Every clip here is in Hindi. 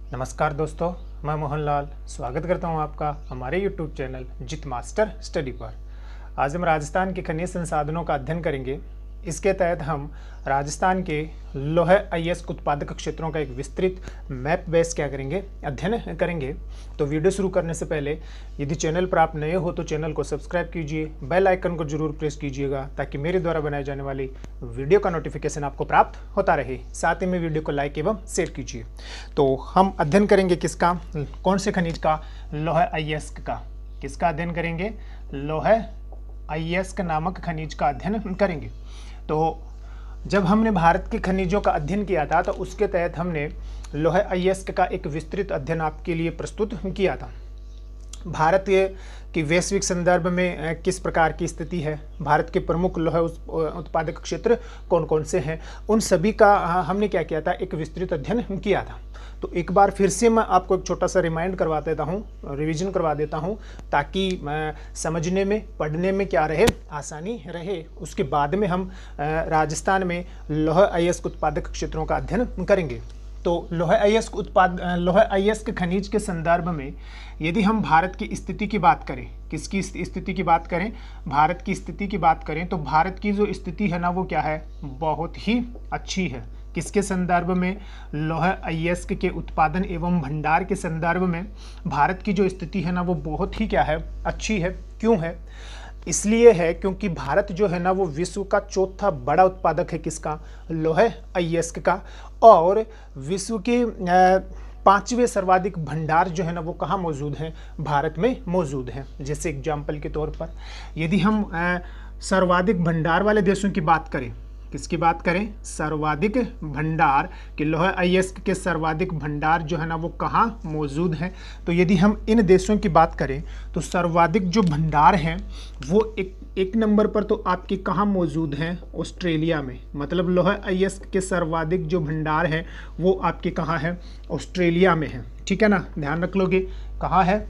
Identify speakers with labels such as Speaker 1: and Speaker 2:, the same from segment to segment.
Speaker 1: नमस्कार दोस्तों, मैं मोहनलाल स्वागत करता हूं आपका हमारे YouTube चैनल जित मास्टर स्टडी पर। आज हम राजस्थान के खनिज संसाधनों का अध्ययन करेंगे। इसके तहत हम राजस्थान के लौह अयस्क उत्पादक क्षेत्रों का एक विस्तृत मैप बेस क्या करेंगे, अध्ययन करेंगे। तो वीडियो शुरू करने से पहले यदि चैनल पर आप नए हो तो चैनल को सब्सक्राइब कीजिए, बेल आइकन को जरूर प्रेस कीजिएगा ताकि मेरे द्वारा बनाए जाने वाली वीडियो का नोटिफिकेशन आपको प्राप्त होता रहे। साथ ही में वीडियो को लाइक एवं शेयर कीजिए। तो हम अध्ययन करेंगे किसका, कौन से खनिज का, लौह अयस्क का। किसका अध्ययन करेंगे? लौह अयस्क नामक खनिज का अध्ययन करेंगे। तो जब हमने भारत के खनिजों का अध्ययन किया था तो उसके तहत हमने लौह अयस्क का एक विस्तृत अध्ययन आपके लिए प्रस्तुत किया था। भारत की वैश्विक संदर्भ में किस प्रकार की स्थिति है, भारत के प्रमुख लौह उत्पादक क्षेत्र कौन कौन से हैं, उन सभी का हमने क्या किया था, एक विस्तृत अध्ययन किया था। तो एक बार फिर से मैं आपको एक छोटा सा रिमाइंड करवा देता हूँ, रिवीजन करवा देता हूँ, ताकि समझने में, पढ़ने में क्या रहे, आसानी रहे। उसके बाद में हम राजस्थान में लौह अयस्क उत्पादक क्षेत्रों का अध्ययन करेंगे। तो लौह अयस्क खनिज के संदर्भ में यदि हम भारत की स्थिति की बात करें, किसकी स्थिति की बात करें, भारत की स्थिति की बात करें, तो भारत की जो स्थिति है ना वो क्या है, बहुत ही अच्छी है। किसके संदर्भ में? लौह अयस्क के उत्पादन एवं भंडार के संदर्भ में भारत की जो स्थिति है ना वो बहुत ही क्या है, अच्छी है। क्यों है? इसलिए है क्योंकि भारत जो है ना वो विश्व का चौथा बड़ा उत्पादक है। किसका? लौह अयस्क का। और विश्व के पांचवें सर्वाधिक भंडार जो है ना वो कहाँ मौजूद हैं? भारत में मौजूद हैं। जैसे एग्जाम्पल के तौर पर यदि हम सर्वाधिक भंडार वाले देशों की बात करें, किसकी बात करें? सर्वाधिक भंडार के लौह अयस्क के सर्वाधिक भंडार जो है ना वो कहाँ मौजूद हैं? तो यदि हम इन देशों की बात करें तो सर्वाधिक जो भंडार हैं वो एक नंबर पर तो आपके कहाँ मौजूद हैं? ऑस्ट्रेलिया में। मतलब लौह अयस्क के सर्वाधिक जो भंडार हैं वो आपके कहाँ है? ऑस्ट्रेलिया में है। ठीक है ना, ध्यान रख लोगे, कहाँ है?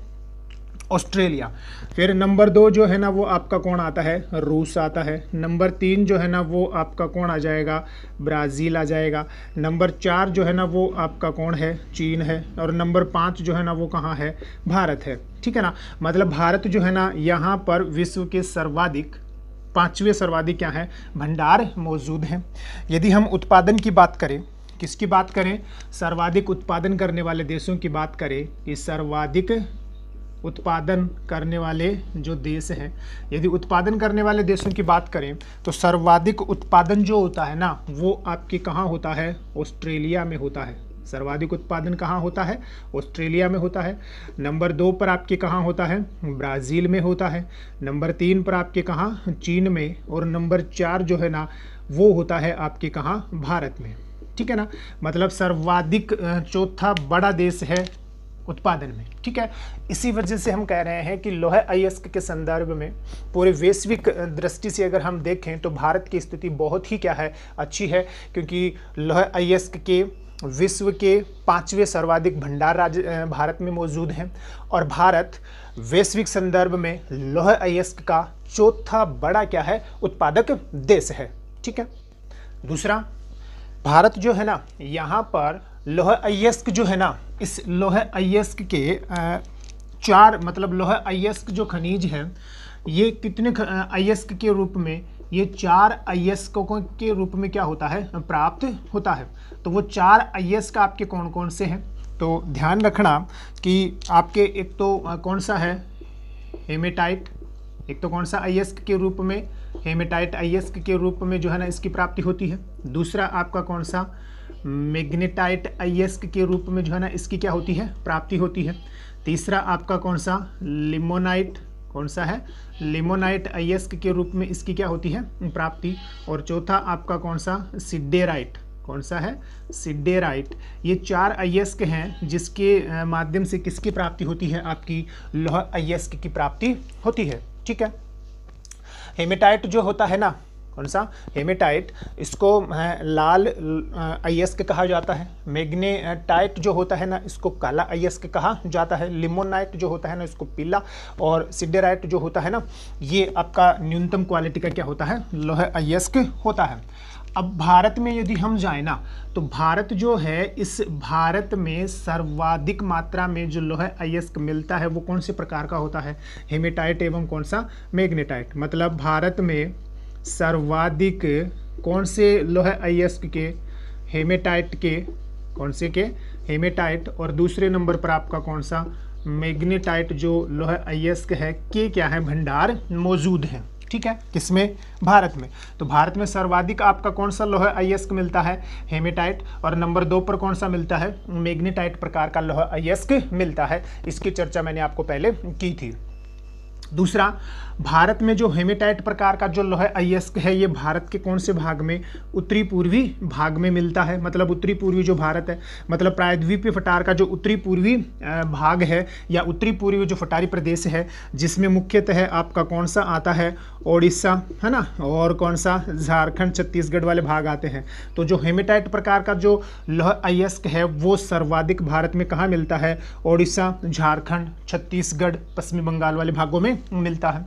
Speaker 1: ऑस्ट्रेलिया। फिर नंबर 2 जो है ना वो आपका कौन आता है? रूस आता है। नंबर 3 जो है ना वो आपका कौन आ जाएगा? ब्राज़ील आ जाएगा। नंबर 4 जो है ना वो आपका कौन है? चीन है। और नंबर 5 जो है ना वो कहाँ है? भारत है। ठीक है ना, मतलब भारत जो है ना यहाँ पर विश्व के सर्वाधिक, पांचवें सर्वाधिक क्या है, भंडार मौजूद हैं। यदि हम उत्पादन की बात करें, किसकी बात करें? सर्वाधिक उत्पादन करने वाले देशों की बात करें कि सर्वाधिक उत्पादन करने वाले जो देश हैं, यदि उत्पादन करने वाले देशों की बात करें तो सर्वाधिक उत्पादन जो होता है ना वो आपके कहाँ होता है? ऑस्ट्रेलिया में होता है। सर्वाधिक उत्पादन कहाँ होता है? ऑस्ट्रेलिया में होता है। नंबर 2 पर आपके कहाँ होता है? ब्राज़ील में होता है। नंबर 3 पर आपके कहाँ? चीन में। और नंबर 4 जो है ना वो होता है आपके कहाँ? भारत में। ठीक है ना, मतलब सर्वाधिक चौथा बड़ा देश है उत्पादन में। ठीक है, इसी वजह से हम कह रहे हैं कि लौह अयस्क के संदर्भ में पूरे वैश्विक दृष्टि से अगर हम देखें तो भारत की स्थिति बहुत ही क्या है, अच्छी है। क्योंकि लौह अयस्क के विश्व के पांचवें सर्वाधिक भंडार भारत में मौजूद हैं और भारत वैश्विक संदर्भ में लौह अयस्क का चौथा बड़ा क्या है, उत्पादक देश है। ठीक है, दूसरा, भारत जो है ना यहाँ पर लौह अयस्क जो है ना, इस लौह अयस्क के चार, मतलब लौह अयस्क जो खनिज है ये कितने अयस्क के रूप में, ये 4 अयस्कों के रूप में क्या होता है, प्राप्त होता है। तो वो 4 अयस्क आपके कौन कौन से हैं? तो ध्यान रखना कि आपके एक तो कौन सा है, हेमेटाइट। एक तो कौन सा अयस्क के रूप में? हेमेटाइट अयस्क के रूप में जो है ना इसकी प्राप्ति होती है। दूसरा आपका कौन सा? मैग्नेटाइट अयस्क के रूप में जो है ना इसकी क्या होती है, प्राप्ति होती है। तीसरा आपका कौन सा? लिमोनाइट। कौन सा है? लिमोनाइट अयस्क के रूप में इसकी क्या होती है, प्राप्ति। और चौथा आपका कौन सा? सिडेराइट। कौन सा है? सिडेराइट। ये 4 अयस्क हैं जिसके माध्यम से किसकी प्राप्ति होती है, आपकी लौह अयस्क की प्राप्ति होती है। ठीक है, हेमेटाइट जो होता है ना, कौन सा? हेमेटाइट, इसको लाल अयस्क कहा जाता है। मैग्नेटाइट जो होता है ना इसको काला अयस्क कहा जाता है। लिमोनाइट जो होता है ना इसको पीला। और सिडेराइट जो होता है ना ये आपका न्यूनतम क्वालिटी का क्या होता है, लौह अयस्क होता है। अब भारत में यदि हम जाए ना, तो भारत जो है, इस भारत में सर्वाधिक मात्रा में जो लोह अयस्क मिलता है वो कौन से प्रकार का होता है? हेमेटाइट एवं कौन सा? मैग्नेटाइट। मतलब भारत में सर्वाधिक कौन से लोह अयस्क के? हेमेटाइट के। कौन से के? हेमेटाइट। और दूसरे नंबर पर आपका कौन सा? मैग्नेटाइट जो लोह अयस्क है के क्या है? भंडार मौजूद है। ठीक है, किसमें? भारत में। तो भारत में सर्वाधिक आपका कौन सा लोह अयस्क मिलता है? हेमेटाइट। और नंबर 2 पर कौन सा मिलता है? मैग्नेटाइट प्रकार का लोह अयस्क मिलता है। इसकी चर्चा मैंने आपको पहले की थी। दूसरा, भारत में जो हेमेटाइट प्रकार का जो लोह अयस्क है ये भारत के कौन से भाग में? उत्तरी पूर्वी भाग में मिलता है। मतलब उत्तरी पूर्वी जो भारत है, मतलब प्रायद्वीपीय पठार का जो उत्तरी पूर्वी भाग है या उत्तरी पूर्वी जो पठारी प्रदेश है, जिसमें मुख्यतः आपका कौन सा आता है? ओडिशा, है ना, और कौन सा? झारखंड, छत्तीसगढ़ वाले भाग आते हैं। तो जो हेमेटाइट प्रकार का जो लोह अयस्क है वो सर्वाधिक भारत में कहाँ मिलता है? ओडिशा, झारखंड, छत्तीसगढ़, पश्चिमी बंगाल वाले भागों में मिलता है।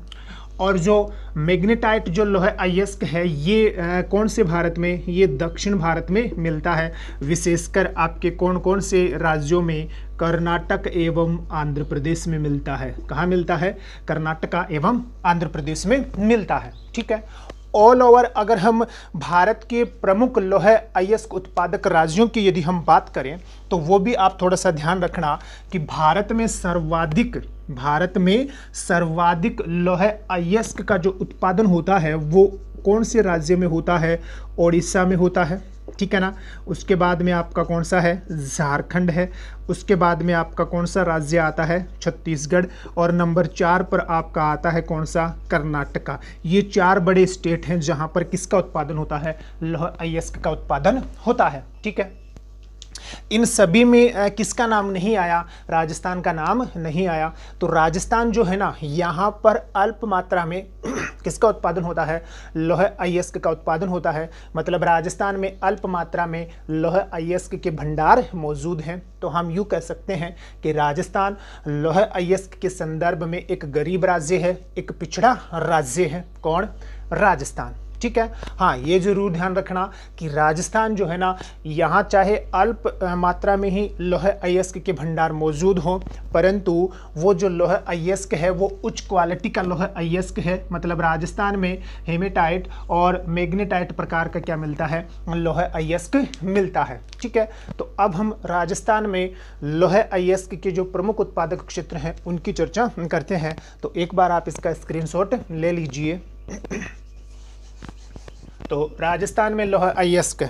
Speaker 1: और जो मैग्नेटाइट जो लोह अयस्क है ये कौन से भारत में? ये दक्षिण भारत में मिलता है। विशेषकर आपके कौन कौन से राज्यों में? कर्नाटक एवं आंध्र प्रदेश में मिलता है। कहाँ मिलता है? कर्नाटका एवं आंध्र प्रदेश में मिलता है। ठीक है। ऑल ओवर अगर हम भारत के प्रमुख लोह अयस्क उत्पादक राज्यों की यदि हम बात करें तो वो भी आप थोड़ा सा ध्यान रखना कि भारत में सर्वाधिक लोह अयस्क का जो उत्पादन होता है वो कौन से राज्य में होता है? ओडिशा में होता है। ठीक है ना। उसके बाद में आपका कौन सा है? झारखंड है। उसके बाद में आपका कौन सा राज्य आता है? छत्तीसगढ़। और नंबर 4 पर आपका आता है कौन सा? कर्नाटका। ये 4 बड़े स्टेट हैं जहां पर किसका उत्पादन होता है? लोह अयस्क का उत्पादन होता है। ठीक है। इन सभी में किसका नाम नहीं आया? राजस्थान का नाम नहीं आया। तो राजस्थान जो है ना, यहाँ पर अल्प मात्रा में किसका उत्पादन होता है? लोह अयस्क का उत्पादन होता है। मतलब राजस्थान में अल्प मात्रा में लोह अयस्क के भंडार मौजूद हैं। तो हम यूँ कह सकते हैं कि राजस्थान लोह अयस्क के संदर्भ में एक गरीब राज्य है, एक पिछड़ा राज्य है। कौन? राजस्थान। ठीक है। हाँ, ये जरूर ध्यान रखना कि राजस्थान जो है ना, यहाँ चाहे अल्प मात्रा में ही लोह अयस्क के भंडार मौजूद हों, परंतु वो जो लोह अयस्क है वो उच्च क्वालिटी का लोह अयस्क है। मतलब राजस्थान में हेमेटाइट और मैग्नेटाइट प्रकार का क्या मिलता है? लोह अयस्क मिलता है। ठीक है। तो अब हम राजस्थान में लोह अयस्क के जो प्रमुख उत्पादक क्षेत्र हैं उनकी चर्चा करते हैं। तो एक बार आप इसका स्क्रीनशॉट ले लीजिए। तो राजस्थान में लोह अयस्क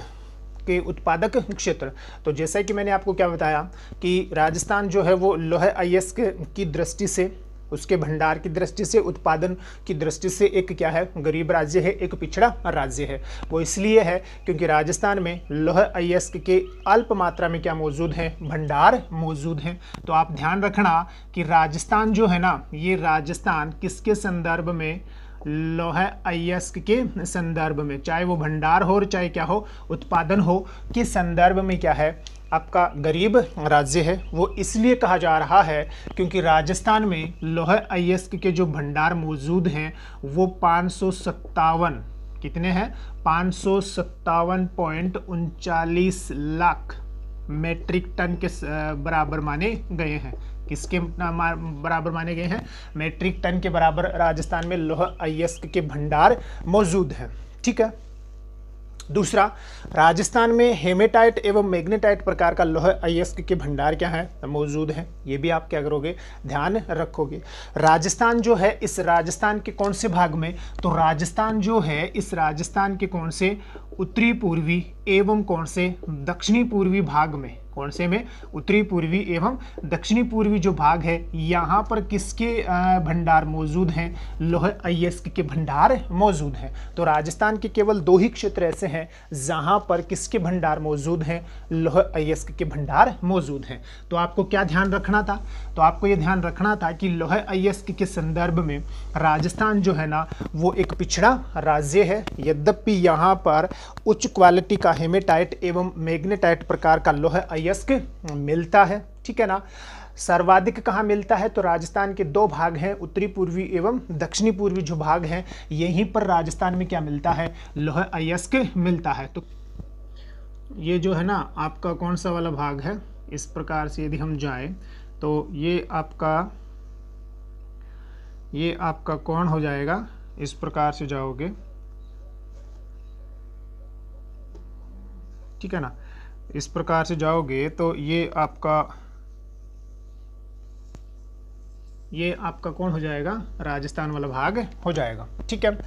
Speaker 1: के उत्पादक क्षेत्र, तो जैसा कि मैंने आपको क्या बताया कि राजस्थान जो है वो लोह अयस्क की दृष्टि से, उसके भंडार की दृष्टि से, उत्पादन की दृष्टि से एक क्या है? गरीब राज्य है, एक पिछड़ा राज्य है। वो इसलिए है क्योंकि राजस्थान में लोह अयस्क के अल्प मात्रा में क्या मौजूद हैं? भंडार मौजूद हैं। तो आप ध्यान रखना कि राजस्थान जो है ना, ये राजस्थान किसके संदर्भ में? लोह अयस्क के संदर्भ में, चाहे वो भंडार हो और चाहे क्या हो, उत्पादन हो, के संदर्भ में क्या है? आपका गरीब राज्य है। वो इसलिए कहा जा रहा है क्योंकि राजस्थान में लोह अयस्क के जो भंडार मौजूद हैं वो 557, कितने हैं? 557.39 लाख मेट्रिक टन के बराबर माने गए हैं। किसके बराबर माने गए हैं? मेट्रिक टन के बराबर राजस्थान में लोह अयस्क के भंडार मौजूद हैं। ठीक है। दूसरा, राजस्थान में हेमेटाइट एवं मैग्नेटाइट प्रकार का लोह अयस्क के भंडार क्या है? मौजूद हैं। ये भी आप क्या करोगे? ध्यान रखोगे। राजस्थान जो है, इस राजस्थान के कौन से भाग में? तो राजस्थान जो है इस राजस्थान के कौन से? उत्तरी पूर्वी एवं कौन से? दक्षिणी पूर्वी भाग में। कौन से में? उत्तरी पूर्वी एवं दक्षिणी पूर्वी जो भाग है, यहाँ पर किसके भंडार मौजूद हैं? लोह अयस्क के भंडार मौजूद हैं। तो राजस्थान के केवल 2 ही क्षेत्र ऐसे हैं जहाँ पर किसके भंडार मौजूद हैं? लोह अयस्क के भंडार मौजूद हैं। तो आपको क्या ध्यान रखना था? तो आपको ये ध्यान रखना था कि लोह अयस्क के संदर्भ में राजस्थान जो है ना वो एक पिछड़ा राज्य है। यद्यपि यहाँ पर उच्च क्वालिटी का हेमेटाइट एवं मैग्नेटाइट प्रकार का लोह अयस्क मिलता है। ठीक है ना। सर्वाधिक कहाँ मिलता है, तो राजस्थान के दो भाग हैं, उत्तरी पूर्वी एवं दक्षिणी पूर्वी जो भाग हैं, यहीं पर राजस्थान में क्या मिलता है, लौह अयस्क मिलता है। तो ये जो है ना आपका कौन सा वाला भाग है, इस प्रकार से यदि हम जाएं तो ये आपका कौन हो जाएगा, इस प्रकार से जाओगे, ठीक है ना, इस प्रकार से जाओगे तो ये आपका कौन हो जाएगा, राजस्थान वाला भाग हो जाएगा, ठीक है।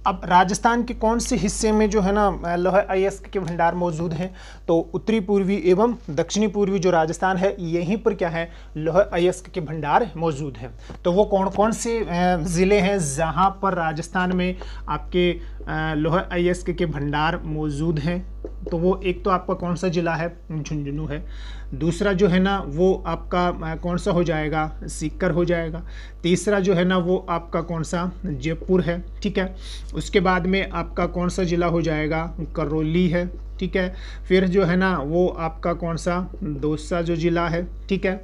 Speaker 1: अब राजस्थान के कौन से हिस्से में जो है ना लौह अयस्क के भंडार मौजूद हैं, तो उत्तरी पूर्वी एवं दक्षिणी पूर्वी जो राजस्थान है, यहीं पर क्या है, लौह अयस्क के भंडार मौजूद हैं। तो वो कौन कौन से ज़िले हैं जहां पर राजस्थान में आपके लौह अयस्क के भंडार मौजूद हैं, तो वो एक तो आपका कौन सा जिला है, झुंझुनू है। दूसरा जो है ना वो आपका कौन सा हो जाएगा, सीकर हो जाएगा। तीसरा जो है ना वो आपका कौन सा, जयपुर है, ठीक है। उसके बाद में आपका कौन सा जिला हो जाएगा, करौली है, ठीक है। फिर जो है ना वो आपका कौन सा, दौसा जो जिला है, ठीक है।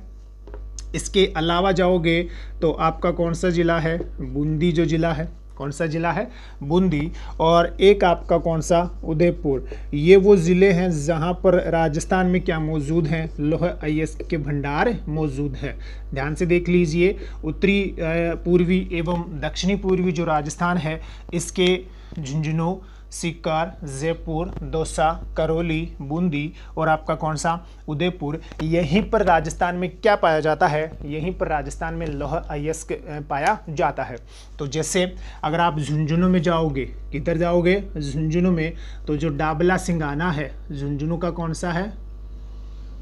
Speaker 1: इसके अलावा जाओगे तो आपका कौन सा जिला है, बूंदी जो जिला है, कौन सा जिला है, बूंदी। और एक आपका कौन सा, उदयपुर। ये वो ज़िले हैं जहाँ पर राजस्थान में क्या मौजूद हैं, लौह अयस्क के भंडार मौजूद है। ध्यान से देख लीजिए, उत्तरी पूर्वी एवं दक्षिणी पूर्वी जो राजस्थान है, इसके झुंझुनू, सीकर, जयपुर, दौसा, करौली, बूंदी और आपका कौन सा, उदयपुर, यहीं पर राजस्थान में क्या पाया जाता है, यहीं पर राजस्थान में लौह अयस्क पाया जाता है। तो जैसे अगर आप झुंझुनू में जाओगे, किधर जाओगे, झुंझुनू में, तो जो डाबला सिंगाना है, झुंझुनू का कौन सा है,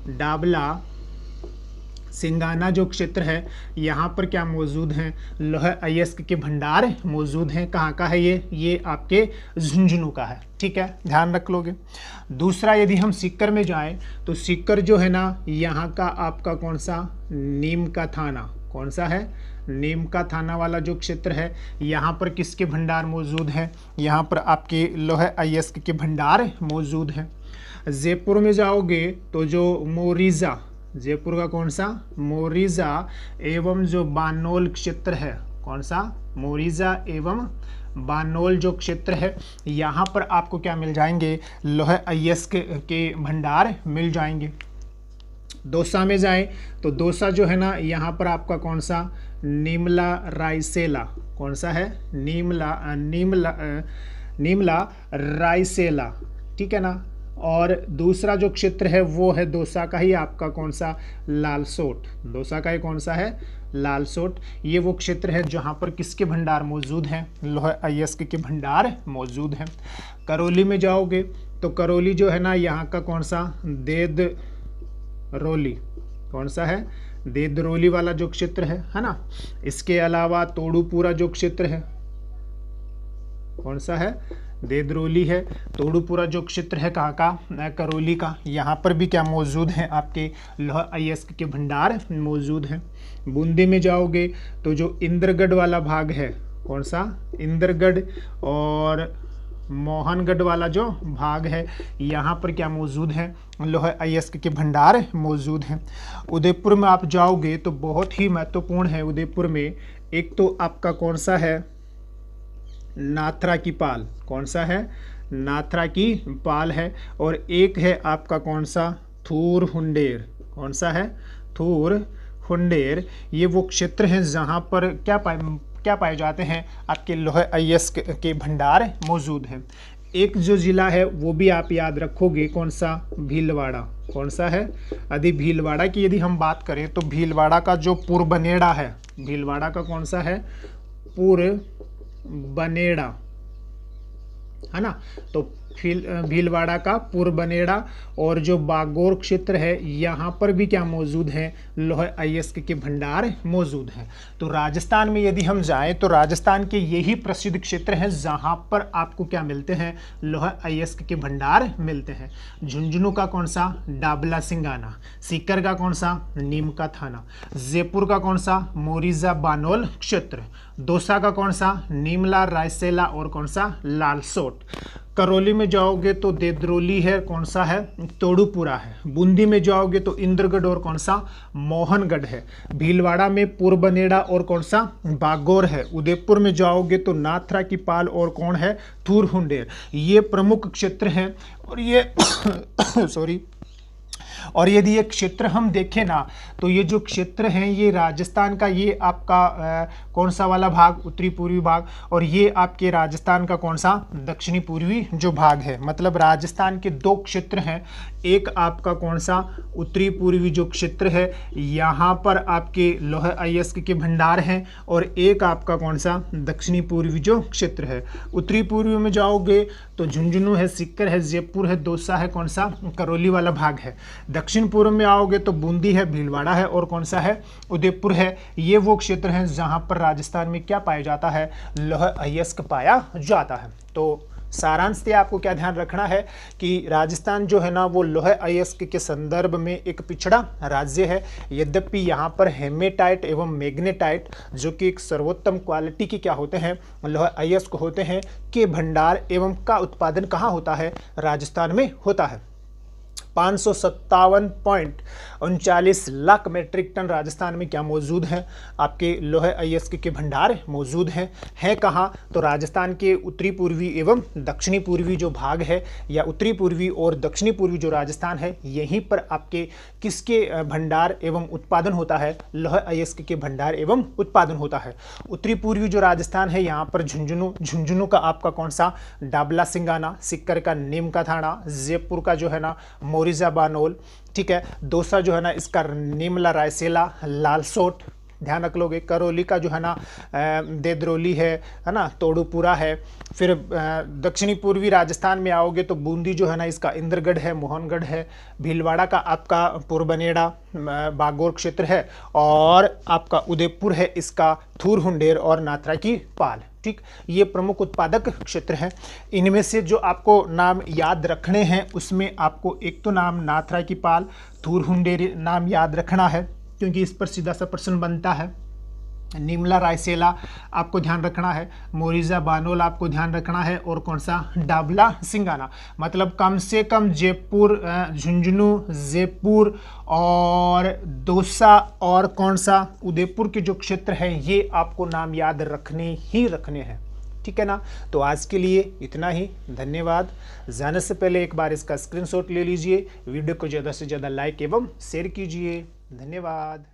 Speaker 1: डाबला सिंगाना जो क्षेत्र है, यहाँ पर क्या मौजूद हैं, लौह अयस्क के भंडार मौजूद हैं। कहाँ का है ये आपके झुंझुनू का है, ठीक है, ध्यान रख लोगे। दूसरा यदि हम सीकर में जाएं तो सीकर जो है ना, यहाँ का आपका कौन सा, नीम का थाना, कौन सा है, नीम का थाना वाला जो क्षेत्र है, यहाँ पर किसके भंडार मौजूद हैं, यहाँ पर आपके लौह अयस्क के भंडार मौजूद हैं। जयपुर में जाओगे तो जो मोरीजा, जयपुर का कौन सा, मोरीजा एवं जो बानोल क्षेत्र है, कौन सा, मोरीजा एवं बानोल जो क्षेत्र है, यहाँ पर आपको क्या मिल जाएंगे, लौह अयस्क के भंडार मिल जाएंगे। दौसा में जाएं तो दौसा जो है ना, यहाँ पर आपका कौन सा, नीमला रायसेला, कौन सा है, नीमला रायसेला, ठीक है ना। और दूसरा जो क्षेत्र है वो है दौसा का ही आपका कौन सा, लालसोट, दौसा का ही कौन सा है, लालसोट। ये वो क्षेत्र है जहाँ पर किसके भंडार मौजूद हैं, लौह अयस्क के भंडार मौजूद हैं। करौली में जाओगे तो करौली जो है ना, यहाँ का कौन सा, देदरोली, कौन सा है, देदरोली वाला जो क्षेत्र है ना। इसके अलावा तोड़ूपुरा जो क्षेत्र है, कौन सा है, देदरोली है। तोड़ूपुरा जो क्षेत्र है कहाँ का, करौली का, यहाँ पर भी क्या मौजूद हैं, आपके लौह अयस्क के भंडार मौजूद हैं। बूंदी में जाओगे तो जो इंद्रगढ़ वाला भाग है, कौन सा, इंद्रगढ़ और मोहनगढ़ वाला जो भाग है, यहाँ पर क्या मौजूद है, लौह अयस्क के भंडार मौजूद हैं। उदयपुर में आप जाओगे तो बहुत ही महत्वपूर्ण है, उदयपुर में एक तो आपका कौन सा है, नाथरा की पाल, कौन सा है, नाथरा की पाल है। और एक है आपका कौन सा, थूर हुंडेर, कौन सा है, थूर हुंडेर। ये वो क्षेत्र हैं जहाँ पर क्या पाए जाते हैं, आपके लौह अयस्क के भंडार मौजूद हैं। एक जो ज़िला है वो भी आप याद रखोगे, कौन सा, भीलवाड़ा, कौन सा है, यदि भीलवाड़ा की यदि हम बात करें तो भीलवाड़ा का जो पुरबनेड़ा है, भीलवाड़ा का कौन सा है, पुरबनेड़ा, है ना। तो भीलवाड़ा का पुरबनेड़ा और जो बागौर क्षेत्र है, यहाँ पर भी क्या मौजूद है, लौह अयस्क के भंडार मौजूद हैं। तो राजस्थान में यदि हम जाएं तो राजस्थान के यही प्रसिद्ध क्षेत्र हैं जहाँ पर आपको क्या मिलते हैं, लौह अयस्क के भंडार मिलते हैं। झुंझुनू का कौन सा, डाबला सिंगाना, सीकर का कौन सा, नीम का थाना, जयपुर का कौन सा, मोरीजा बानोल क्षेत्र, दौसा का कौन सा, नीमला रायसेला और कौन सा, लालसोट। करौली में जाओगे तो देद्रोली है, कौन सा है, तोड़ूपुरा है। बूंदी में जाओगे तो इंद्रगढ़ और कौन सा, मोहनगढ़ है। भीलवाड़ा में पुरबनेड़ा और कौन सा, बागौर है। उदयपुर में जाओगे तो नाथरा की पाल और कौन है, थूरहुंडेर। ये प्रमुख क्षेत्र हैं। और ये सॉरी, और यदि ये क्षेत्र हम देखें ना तो ये जो क्षेत्र हैं ये राजस्थान का, ये आपका कौन सा वाला भाग, उत्तरी पूर्वी भाग, और ये आपके राजस्थान का कौन सा, दक्षिणी पूर्वी जो भाग है। मतलब राजस्थान के दो क्षेत्र हैं, एक आपका कौन सा, उत्तरी पूर्वी जो क्षेत्र है, यहाँ पर आपके लौह अयस्क के भंडार हैं, और एक आपका कौन सा, दक्षिणी पूर्वी जो क्षेत्र है। उत्तरी पूर्वी में जाओगे तो झुंझुनू है, सीकर है, जयपुर है, दौसा है, कौन सा, करौली वाला भाग है। दक्षिण पूर्व में आओगे तो बूंदी है, भीलवाड़ा है, और कौन सा है, उदयपुर है। ये वो क्षेत्र हैं जहाँ पर राजस्थान में क्या पाया जाता है, लौह अयस्क पाया जाता है। तो सारांश से आपको क्या ध्यान रखना है कि राजस्थान जो है ना वो लौह अयस्क के संदर्भ में एक पिछड़ा राज्य है। यद्यपि यहाँ पर हेमेटाइट एवं मैग्नेटाइट जो कि एक सर्वोत्तम क्वालिटी के क्या होते हैं, लौह अयस्क होते हैं, के भंडार एवं का उत्पादन कहाँ होता है, राजस्थान में होता है। 557.39 लाख मेट्रिक टन राजस्थान में क्या मौजूद है, आपके लौह अयस्क के भंडार मौजूद हैं कहाँ, तो राजस्थान के उत्तरी पूर्वी एवं दक्षिणी पूर्वी जो भाग है, या उत्तरी पूर्वी और दक्षिणी पूर्वी जो राजस्थान है, यहीं पर आपके किसके भंडार एवं उत्पादन होता है, लौह अयस्क के भंडार एवं उत्पादन होता है। उत्तरी पूर्वी जो राजस्थान है यहाँ पर झुंझुनू का आपका कौन सा, डाबला सिंगाना, सीकर का नीम का थाना, जयपुर का जो है ना मोरिजा बानोल, ठीक है, दौसा जो है ना इसका निमला रायसेला, लालसोट ध्यान रख लोगे। करौली का जो है ना देद्रोली है ना, तोड़ूपुरा है। फिर दक्षिणी पूर्वी राजस्थान में आओगे तो बूंदी जो है ना इसका इंद्रगढ़ है, मोहनगढ़ है। भीलवाड़ा का आपका पुरबनेड़ा बागौर क्षेत्र है, और आपका उदयपुर है इसका थूरहुंडेर और नाथरा की पाल। ठीक, ये प्रमुख उत्पादक क्षेत्र हैं। इनमें से जो आपको नाम याद रखने हैं उसमें आपको एक तो नाम नाथरा की पाल, थूरहुंडेर नाम याद रखना है क्योंकि इस पर सीधा सा प्रश्न बनता है। निमला रायसेला आपको ध्यान रखना है, मोरिजा बानोल आपको ध्यान रखना है, और कौन सा, डाबला सिंगाना। मतलब कम से कम जयपुर, झुंझुनू, जयपुर और दौसा और कौन सा, उदयपुर के जो क्षेत्र हैं ये आपको नाम याद रखने ही रखने हैं। ठीक है ना। तो आज के लिए इतना ही, धन्यवाद। जाने से पहले एक बार इसका स्क्रीनशॉट ले लीजिए, वीडियो को ज़्यादा से ज़्यादा लाइक एवं शेयर कीजिए। धन्यवाद।